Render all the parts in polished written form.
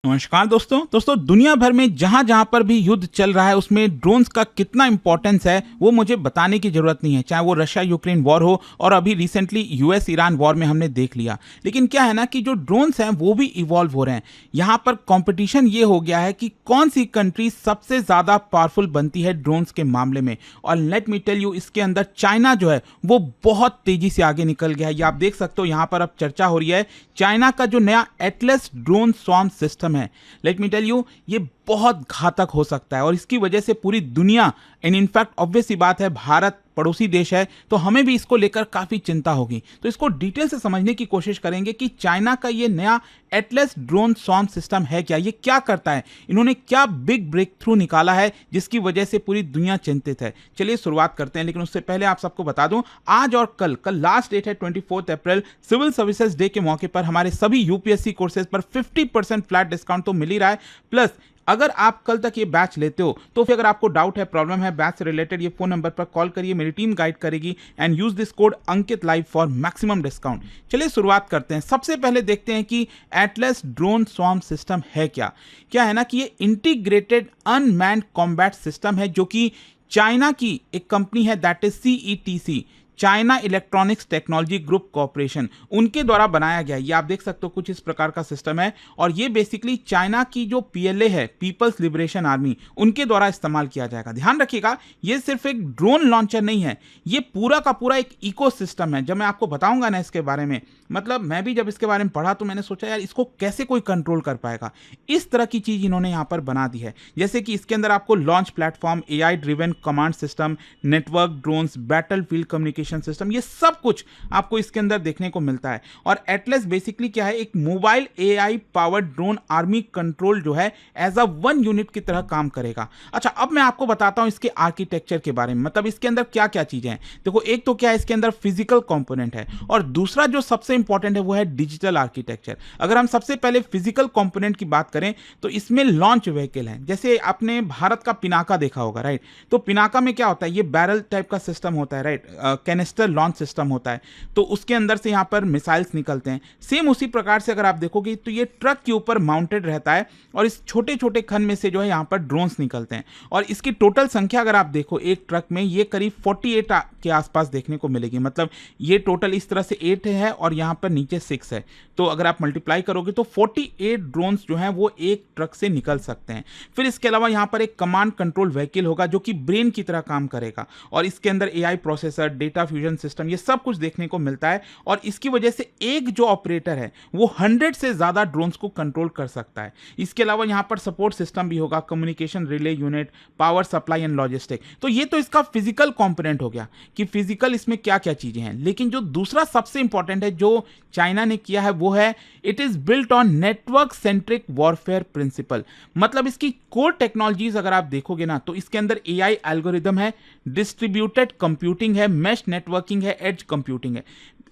नमस्कार दोस्तों दुनिया भर में जहां जहां पर भी युद्ध चल रहा है उसमें ड्रोन्स का कितना इंपॉर्टेंस है वो मुझे बताने की जरूरत नहीं है। चाहे वो रशिया यूक्रेन वॉर हो और अभी रिसेंटली यूएस ईरान वॉर में हमने देख लिया। लेकिन क्या है ना कि जो ड्रोन्स हैं वो भी इवॉल्व हो रहे हैं। यहां पर कंपटीशन ये हो गया है कि कौन सी कंट्री सबसे ज्यादा पावरफुल बनती है ड्रोन्स के मामले में। और लेट मी टेल यू, इसके अंदर चाइना जो है वो बहुत तेजी से आगे निकल गया है। ये आप देख सकते हो, यहाँ पर अब चर्चा हो रही है चाइना का जो नया एटलस ड्रोन स्वॉर्म सिस्टम है। लेट मी टेल यू, ये बहुत घातक हो सकता है और इसकी वजह से पूरी दुनिया एंड इनफैक्ट ऑब्वियस सी बात है, भारत पड़ोसी देश है तो हमें भी इसको लेकर काफी चिंता होगी। तो इसको डिटेल से समझने की कोशिश करेंगे कि चाइना का ये नया एटलस ड्रोन स्वॉर्म सिस्टम है क्या, ये क्या करता है, इन्होंने क्या बिग ब्रेक थ्रू निकाला है जिसकी वजह से पूरी दुनिया चिंतित है। चलिए शुरुआत करते हैं, लेकिन उससे पहले आप सबको बता दूं, आज और कल लास्ट डेट है 24 अप्रैल, सिविल सर्विसेज डे के मौके पर हमारे सभी यूपीएससी कोर्सेज पर 50% फ्लैट डिस्काउंट तो मिल ही रहा है। प्लस अगर आप कल तक ये बैच लेते हो तो फिर अगर आपको डाउट है, प्रॉब्लम है बैच से रिलेटेड, ये फोन नंबर पर कॉल करिए, मेरी टीम गाइड करेगी and use this code Ankit live for maximum discount. चलिए शुरुआत करते हैं। सबसे पहले देखते हैं कि एटलस ड्रोन स्वॉर्म सिस्टम है क्या। क्या है ना कि ये इंटीग्रेटेड अनमैन्ड कॉम्बैट सिस्टम है जो कि चाइना की एक कंपनी है, that is CETC, China Electronics Technology Group Corporation, उनके द्वारा बनाया गया। ये आप देख सकते हो कुछ इस प्रकार का सिस्टम है और ये बेसिकली चाइना की जो पीएलए है, पीपल्स लिबरेशन आर्मी, उनके द्वारा इस्तेमाल किया जाएगा। ध्यान रखिएगा, ये सिर्फ एक ड्रोन लॉन्चर नहीं है, ये पूरा का पूरा एक इकोसिस्टम है। जब मैं आपको बताऊंगा ना इसके बारे में, मतलब मैं भी जब इसके बारे में पढ़ा तो मैंने सोचा यार इसको कैसे कोई कंट्रोल कर पाएगा। इस तरह की चीज इन्होंने यहां पर बना दी है, जैसे कि इसके अंदर आपको launch platform, AI driven command system, network, drones, battle field communication system, ये सब कुछ आपको इसके अंदर देखने को मिलता है। और एटलस बेसिकली क्या है, एक mobile AI powered drone army control जो है एज अ वन यूनिट की तरह काम करेगा। अच्छा, अब मैं आपको बताता हूं इसके आर्किटेक्चर के बारे में, मतलब इसके अंदर क्या क्या चीजें हैं। देखो, एक तो क्या है, इसके अंदर फिजिकल कंपोनेंट है और दूसरा जो सबसे इंपॉर्टेंट है वो है डिजिटल आर्किटेक्चर। अगर हम सबसे पहले फिजिकल कंपोनेंट की बात करें तो इसमें लॉन्च व्हीकल है। जैसे आपने भारत का पिनाका देखा होगा, राइट। तो पिनाका में क्या होता है, ये बैरल टाइप का सिस्टम होता है, राइट, कैनिस्टर लॉन्च सिस्टम होता है, तो उसके अंदर से यहां पर मिसाइल्स निकलते हैं। सेम उसी प्रकार से अगर आप देखोगे तो ये ट्रक के ऊपर माउंटेड रहता है और इस छोटे छोटे खन में से जो है यहां पर ड्रोन्स निकलते हैं। और इसकी टोटल संख्या अगर आप देखो एक ट्रक में, ये करीब 48 के आसपास देखने को मिलेगी। मतलब ये टोटल इस तरह से 8 है और यहां पर नीचे 6 है, तो अगर आप मल्टीप्लाई करोगे तो 48 ड्रोन्स जो हैं वो एक ट्रक से निकल सकते हैं। फिर इसके अलावा यहां पर एक कमांड कंट्रोल व्हीकल होगा जो कि ब्रेन की तरह काम करेगा और इसके अंदर AI processor, data fusion system, ये सब कुछ देखने को मिलता है। और इसकी वजह से एक जो ऑपरेटर है वो 100 से ज्यादा ड्रोन्स को कंट्रोल कर सकता है। इसके अलावा यहां पर सपोर्ट सिस्टम भी होगा, communication relay unit, power supply and logistic. तो ये तो इसका फिजिकल कंपोनेंट हो गया कि फिजिकल इसमें क्या क्या चीजें हैं। लेकिन जो दूसरा सबसे इंपॉर्टेंट है जो चाइना ने किया है वो है, it is built on network centric warfare principle. मतलब इसकी कोर टेक्नोलॉजीज अगर आप देखोगे ना तो इसके अंदर एआई एल्गोरिदम है, डिस्ट्रीब्यूटेड कंप्यूटिंग है, मैश नेटवर्किंग है, एज कंप्यूटिंग है।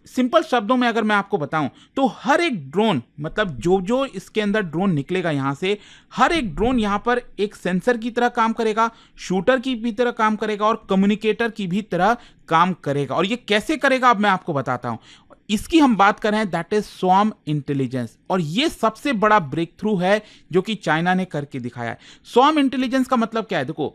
सिंपल शब्दों में अगर मैं आपको बताऊं तो हर एक ड्रोन, मतलब जो जो इसके अंदर ड्रोन निकलेगा यहां से, हर एक ड्रोन यहां पर एक सेंसर की तरह काम करेगा, शूटर की भी तरह काम करेगा और कम्युनिकेटर की भी तरह काम करेगा। और ये कैसे करेगा अब मैं आपको बताता हूं। इसकी हम बात कर रहे हैं, दैट इज स्वॉर्म इंटेलिजेंस, और ये सबसे बड़ा ब्रेक थ्रू है जो कि चाइना ने करके दिखाया है। स्वॉर्म इंटेलिजेंस का मतलब क्या है, देखो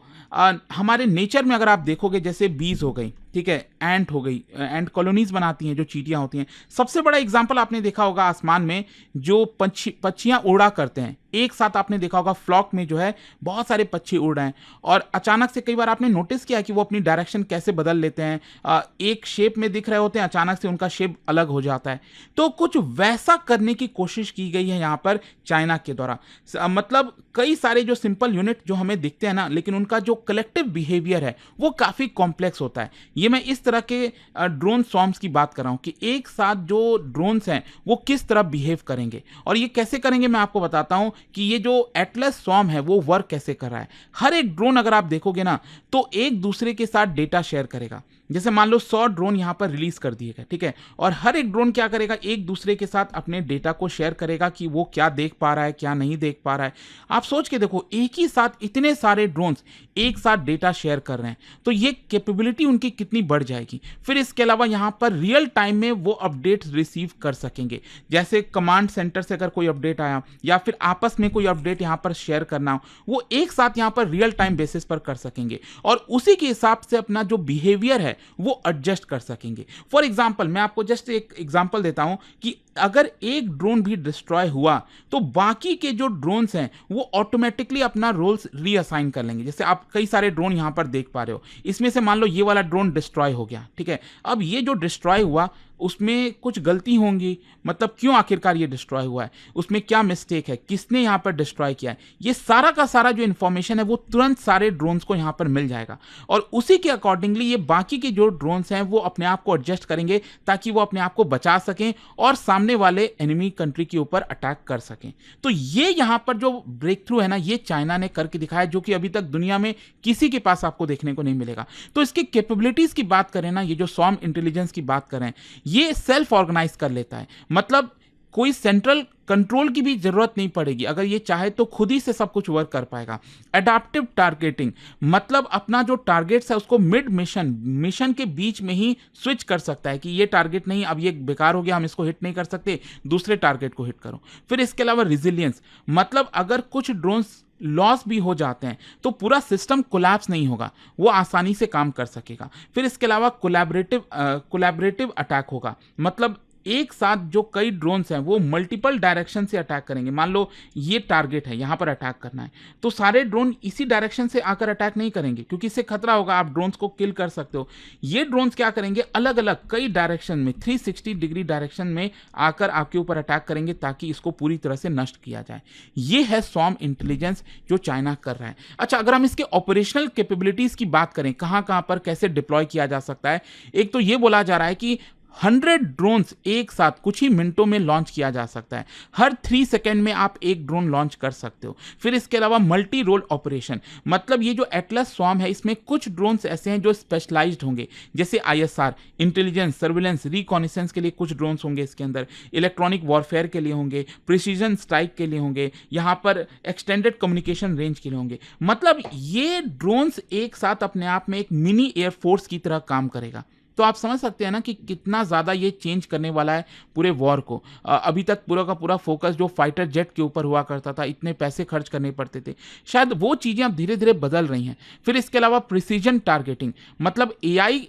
हमारे नेचर में अगर आप देखोगे, जैसे बीज हो गई, ठीक है, एंट हो गई, एंट कॉलोनीज बनाती हैं जो चींटियां होती हैं। सबसे बड़ा एग्जांपल आपने देखा होगा आसमान में जो पक्षियां उड़ा करते हैं, एक साथ आपने देखा होगा फ्लॉक में जो है बहुत सारे पक्षी उड़ रहे हैं और अचानक से कई बार आपने नोटिस किया कि वो अपनी डायरेक्शन कैसे बदल लेते हैं। एक शेप में दिख रहे होते हैं, अचानक से उनका शेप अलग हो जाता है। तो कुछ वैसा करने की कोशिश की गई है यहाँ पर चाइना के द्वारा। मतलब कई सारे जो सिंपल यूनिट जो हमें दिखते हैं ना, लेकिन उनका जो कलेक्टिव बिहेवियर है वो काफी कॉम्प्लेक्स होता है। ये मैं इस तरह के ड्रोन स्वॉर्म्स की बात कर रहा हूं कि एक साथ जो ड्रोन्स हैं वो किस तरह बिहेव करेंगे और ये कैसे करेंगे मैं आपको बताता हूं कि ये जो एटलस स्वॉर्म है वो वर्क कैसे कर रहा है। हर एक ड्रोन अगर आप देखोगे ना तो एक दूसरे के साथ डेटा शेयर करेगा। जैसे मान लो 100 ड्रोन यहाँ पर रिलीज कर दिए गए, ठीक है, और हर एक ड्रोन क्या करेगा, एक दूसरे के साथ अपने डेटा को शेयर करेगा कि वो क्या देख पा रहा है, क्या नहीं देख पा रहा है। आप सोच के देखो, एक ही साथ इतने सारे ड्रोन्स एक साथ डेटा शेयर कर रहे हैं, तो ये कैपेबिलिटी उनकी कितनी बढ़ जाएगी। फिर इसके अलावा यहाँ पर रियल टाइम में वो अपडेट्स रिसीव कर सकेंगे, जैसे कमांड सेंटर से अगर कोई अपडेट आया या फिर आपस में कोई अपडेट यहाँ पर शेयर करना हो, वो एक साथ यहाँ पर रियल टाइम बेसिस पर कर सकेंगे और उसी के हिसाब से अपना जो बिहेवियर है वो एडजस्ट कर सकेंगे। फॉर एग्जाम्पल, मैं आपको जस्ट एक एग्जाम्पल देता हूं कि अगर एक ड्रोन भी डिस्ट्रॉय हुआ तो बाकी के जो ड्रोन्स हैं वो ऑटोमेटिकली अपना रोल्स रीअसाइन कर लेंगे। जैसे आप कई सारे ड्रोन यहां पर देख पा रहे हो, इसमें से मान लो ये वाला ड्रोन डिस्ट्रॉय हो गया, ठीक है। अब ये जो डिस्ट्रॉय हुआ उसमें कुछ गलती होंगी, मतलब क्यों आखिरकार ये डिस्ट्रॉय हुआ है, उसमें क्या मिस्टेक है, किसने यहाँ पर डिस्ट्रॉय किया है, ये सारा का सारा जो इन्फॉर्मेशन है वो तुरंत सारे ड्रोन्स को यहाँ पर मिल जाएगा और उसी के अकॉर्डिंगली ये बाकी के जो ड्रोन्स हैं वो अपने आप को एडजस्ट करेंगे ताकि वो अपने आप को बचा सकें और सामने वाले एनिमी कंट्री के ऊपर अटैक कर सकें। तो ये यहाँ पर जो ब्रेक थ्रू है ना, ये चाइना ने करके दिखाया, जो कि अभी तक दुनिया में किसी के पास आपको देखने को नहीं मिलेगा। तो इसकी कैपेबिलिटीज की बात करें ना, ये जो स्वॉर्म इंटेलिजेंस की बात करें, ये सेल्फ ऑर्गेनाइज कर लेता है, मतलब कोई सेंट्रल कंट्रोल की भी जरूरत नहीं पड़ेगी। अगर ये चाहे तो खुद ही से सब कुछ वर्क कर पाएगा। एडाप्टिव टारगेटिंग, मतलब अपना जो टारगेट्स है उसको मिड मिशन के बीच में ही स्विच कर सकता है कि ये टारगेट नहीं, अब ये बेकार हो गया, हम इसको हिट नहीं कर सकते, दूसरे टारगेट को हिट करो। फिर इसके अलावा रिजिलियंस, मतलब अगर कुछ ड्रोन्स लॉस भी हो जाते हैं तो पूरा सिस्टम कोलैप्स नहीं होगा, वो आसानी से काम कर सकेगा। फिर इसके अलावा कोलैबोरेटिव अटैक होगा, मतलब एक साथ जो कई ड्रोन्स हैं वो मल्टीपल डायरेक्शन से अटैक करेंगे। मान लो ये टारगेट है, यहाँ पर अटैक करना है, तो सारे ड्रोन इसी डायरेक्शन से आकर अटैक नहीं करेंगे क्योंकि इससे खतरा होगा, आप ड्रोन्स को किल कर सकते हो। ये ड्रोन्स क्या करेंगे, अलग अलग कई डायरेक्शन में 360 डिग्री डायरेक्शन में आकर आपके ऊपर अटैक करेंगे ताकि इसको पूरी तरह से नष्ट किया जाए। ये है स्वॉर्म इंटेलिजेंस जो चाइना कर रहा है। अच्छा, अगर हम इसके ऑपरेशनल कैपेबिलिटीज की बात करें, कहां पर कैसे डिप्लॉय किया जा सकता है, एक तो ये बोला जा रहा है कि 100 ड्रोन्स एक साथ कुछ ही मिनटों में लॉन्च किया जा सकता है। हर 3 सेकेंड में आप एक ड्रोन लॉन्च कर सकते हो। फिर इसके अलावा मल्टी रोल ऑपरेशन, मतलब ये जो एटलस स्वॉर्म है इसमें कुछ ड्रोन्स ऐसे हैं जो स्पेशलाइज्ड होंगे, जैसे ISR इंटेलिजेंस, सर्विलेंस, रिकॉनिसेंस के लिए कुछ ड्रोन्स होंगे इसके अंदर, इलेक्ट्रॉनिक वॉरफेयर के लिए होंगे, प्रिसीजन स्ट्राइक के लिए होंगे, यहाँ पर एक्सटेंडेड कम्युनिकेशन रेंज के लिए होंगे। मतलब ये ड्रोन्स एक साथ अपने आप में एक मिनी एयरफोर्स की तरह काम करेगा। तो आप समझ सकते हैं ना कि कितना ज़्यादा ये चेंज करने वाला है पूरे वॉर को। अभी तक पूरा का पूरा फोकस जो फाइटर जेट के ऊपर हुआ करता था, इतने पैसे खर्च करने पड़ते थे, शायद वो चीज़ें अब धीरे धीरे बदल रही हैं। फिर इसके अलावा प्रिसीजन टारगेटिंग, मतलब AI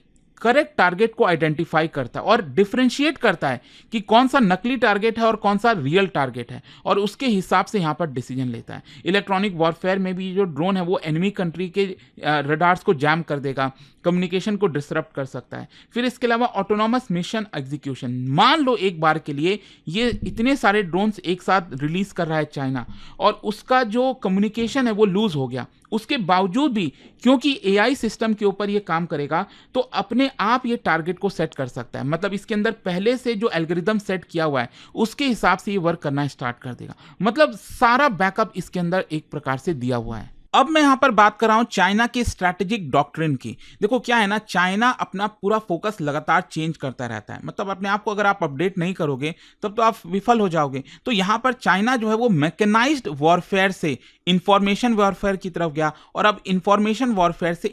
करेक्ट टारगेट को आइडेंटिफाई करता है और डिफरेंशिएट करता है कि कौन सा नकली टारगेट है और कौन सा रियल टारगेट है, और उसके हिसाब से यहाँ पर डिसीजन लेता है। इलेक्ट्रॉनिक वॉरफेयर में भी जो ड्रोन है वो एनिमी कंट्री के रडार्स को जैम कर देगा, कम्युनिकेशन को डिसरप्ट कर सकता है। फिर इसके अलावा ऑटोनॉमस मिशन एग्जीक्यूशन, मान लो एक बार के लिए ये इतने सारे ड्रोन्स एक साथ रिलीज कर रहा है चाइना और उसका जो कम्युनिकेशन है वो लूज हो गया, उसके बावजूद भी क्योंकि AI सिस्टम के ऊपर ये काम करेगा तो अपने आप ये टारगेट को सेट कर सकता है। मतलब इसके अंदर पहले से जो एल्गोरिदम सेट किया हुआ है उसके हिसाब से ये वर्क करना स्टार्ट कर देगा। मतलब सारा बैकअप इसके अंदर एक प्रकार से दिया हुआ है। अब मैं यहां पर बात कर रहा हूं चाइना के स्ट्रैटेजिक डॉक्ट्रिन की। देखो क्या है ना, चाइना अपना पूरा फोकस लगातार चेंज करता रहता है, मतलब अपने आप को अगर आप अपडेट नहीं करोगे तब तो आप विफल हो जाओगे। तो यहां पर चाइना जो है वो मैकेनाइज्ड वॉरफेयर से इंफॉर्मेशन वॉरफेयर की तरफ गया और अब इंफॉर्मेशन वॉरफेयर से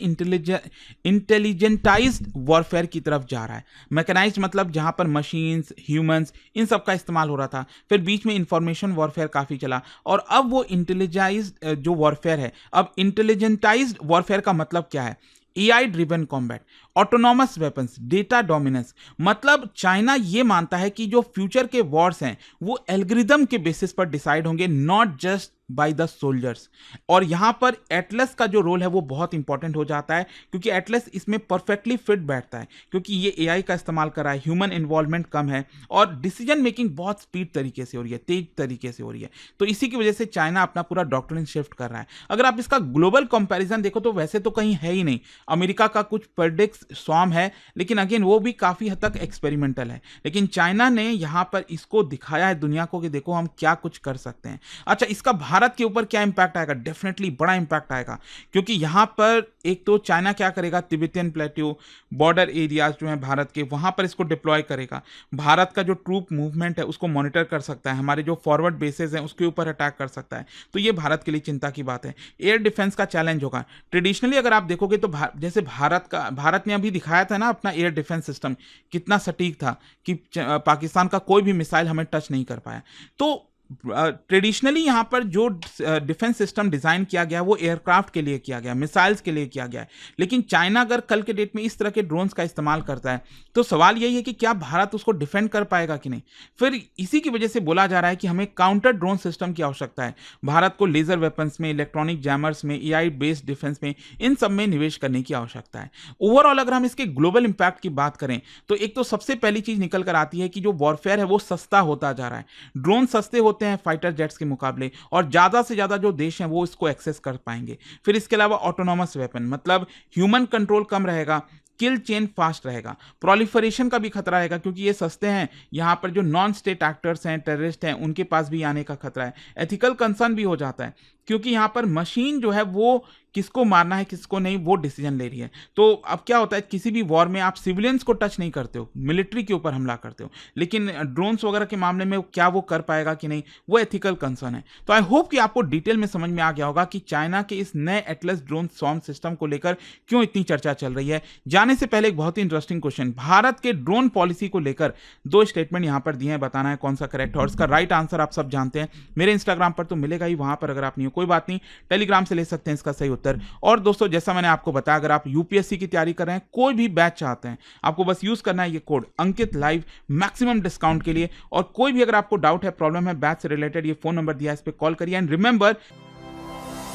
इंटेलिजेंटाइज्ड वॉरफेयर की तरफ जा रहा है। मैकेनाइज्ड मतलब जहां पर मशीन्स, ह्यूमंस, इन सब का इस्तेमाल हो रहा था, फिर बीच में इंफॉर्मेशन वॉरफेयर काफी चला और अब वो इंटेलिजाइज्ड जो वॉरफेयर है, अब इंटेलिजेंटाइज्ड वॉरफेयर का मतलब क्या है, AI driven combat, autonomous weapons, data dominance. मतलब चाइना ये मानता है कि जो फ्यूचर के वॉर्स हैं वो एल्गोरिदम के बेसिस पर डिसाइड होंगे, not just by the soldiers. और यहां पर एटलस का जो रोल है वो बहुत इंपॉर्टेंट हो जाता है क्योंकि एटलस इसमें परफेक्टली फिट बैठता है क्योंकि ये AI का इस्तेमाल कर रहा है, ह्यूमन इन्वॉल्वमेंट कम है और डिसीजन मेकिंग बहुत स्पीड तरीके से हो रही है, तेज तरीके से हो रही है। तो इसी की वजह से चाइना अपना पूरा डॉक्ट्रिन शिफ्ट कर रहा है। अगर आप इसका ग्लोबल कंपैरिजन देखो तो वैसे तो कहीं है ही नहीं। अमेरिका का कुछ प्रेडिक्स स्वॉर्म है लेकिन अगेन वो भी काफी हद तक एक्सपेरिमेंटल है, लेकिन चाइना ने यहां पर इसको दिखाया है दुनिया को कि देखो हम क्या कुछ कर सकते हैं। अच्छा, इसका भारत भारत के ऊपर क्या इंपैक्ट आएगा? डेफिनेटली बड़ा इंपैक्ट आएगा, क्योंकि यहाँ पर एक तो चाइना क्या करेगा, तिब्बतियन प्लेट्यू बॉर्डर एरियाज जो हैं भारत के, वहाँ पर इसको डिप्लॉय करेगा। भारत का जो ट्रूप मूवमेंट है उसको मॉनिटर कर सकता है, हमारे जो फॉरवर्ड बेसेस हैं उसके ऊपर अटैक कर सकता है। तो ये भारत के लिए चिंता की बात है। एयर डिफेंस का चैलेंज होगा। ट्रेडिशनली अगर आप देखोगे तो जैसे भारत ने अभी दिखाया था ना अपना एयर डिफेंस सिस्टम कितना सटीक था कि पाकिस्तान का कोई भी मिसाइल हमें टच नहीं कर पाया। तो ट्रेडिशनली यहाँ पर जो डिफेंस सिस्टम डिज़ाइन किया गया वो एयरक्राफ्ट के लिए किया गया, मिसाइल्स के लिए किया गया है। लेकिन चाइना अगर कल के डेट में इस तरह के ड्रोन्स का इस्तेमाल करता है तो सवाल यही है कि क्या भारत उसको डिफेंड कर पाएगा कि नहीं। फिर इसी की वजह से बोला जा रहा है कि हमें काउंटर ड्रोन सिस्टम की आवश्यकता है। भारत को लेजर वेपन्स में, इलेक्ट्रॉनिक जैमर्स में, एआई बेस्ड डिफेंस में, इन सब में निवेश करने की आवश्यकता है। ओवरऑल अगर हम इसके ग्लोबल इंपैक्ट की बात करें तो एक तो सबसे पहली चीज निकल कर आती है कि जो वॉरफेयर है वो सस्ता होता जा रहा है। ड्रोन सस्ते होते हैं फाइटर जेट्स के मुकाबले, और ज्यादा से ज्यादा जो देश हैं वो इसको एक्सेस कर पाएंगे। फिर इसके अलावा ऑटोनॉमस वेपन, मतलब ह्यूमन कंट्रोल कम रहेगा, किल चेन फास्ट रहेगा, प्रोलिफरेशन का भी खतरा रहेगा क्योंकि ये सस्ते हैं। यहां पर जो नॉन स्टेट एक्टर्स हैं, टेररिस्ट हैं, उनके पास भी आने का खतरा है। एथिकल कंसर्न भी हो जाता है क्योंकि यहां पर मशीन जो है वो किसको मारना है किसको नहीं वो डिसीजन ले रही है। तो अब क्या होता है, किसी भी वॉर में आप सिविलियंस को टच नहीं करते हो, मिलिट्री के ऊपर हमला करते हो, लेकिन ड्रोन्स वगैरह के मामले में क्या वो कर पाएगा कि नहीं, वो एथिकल कंसर्न है। तो आई होप कि आपको डिटेल में समझ में आ गया होगा कि चाइना के इस नए एटलस ड्रोन स्वॉर्म सिस्टम को लेकर क्यों इतनी चर्चा चल रही है। जाने से पहले एक बहुत ही इंटरेस्टिंग क्वेश्चन, भारत के ड्रोन पॉलिसी को लेकर 2 स्टेटमेंट यहां पर दिए हैं, बताना है कौन सा करेक्ट है, और इसका राइट आंसर आप सब जानते हैं। मेरे इंस्टाग्राम पर तो मिलेगा ही, वहां पर अगर आप नहीं हो कोई बात नहीं, टेलीग्राम से ले सकते हैं इसका सही उत्तर। और दोस्तों जैसा मैंने आपको बताया, अगर आप यूपीएससी की तैयारी कर रहे हैं, कोई भी बैच चाहते हैं, आपको बस यूज करना है ये कोड अंकित लाइव मैक्सिमम डिस्काउंट के लिए। और कोई भी अगर आपको डाउट है, प्रॉब्लम है बैच से रिलेटेड, ये फोन नंबर दिया है, इस पे कॉल करिए। And remember,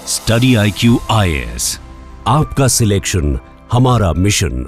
study IQ IAS, आपका सिलेक्शन हमारा मिशन।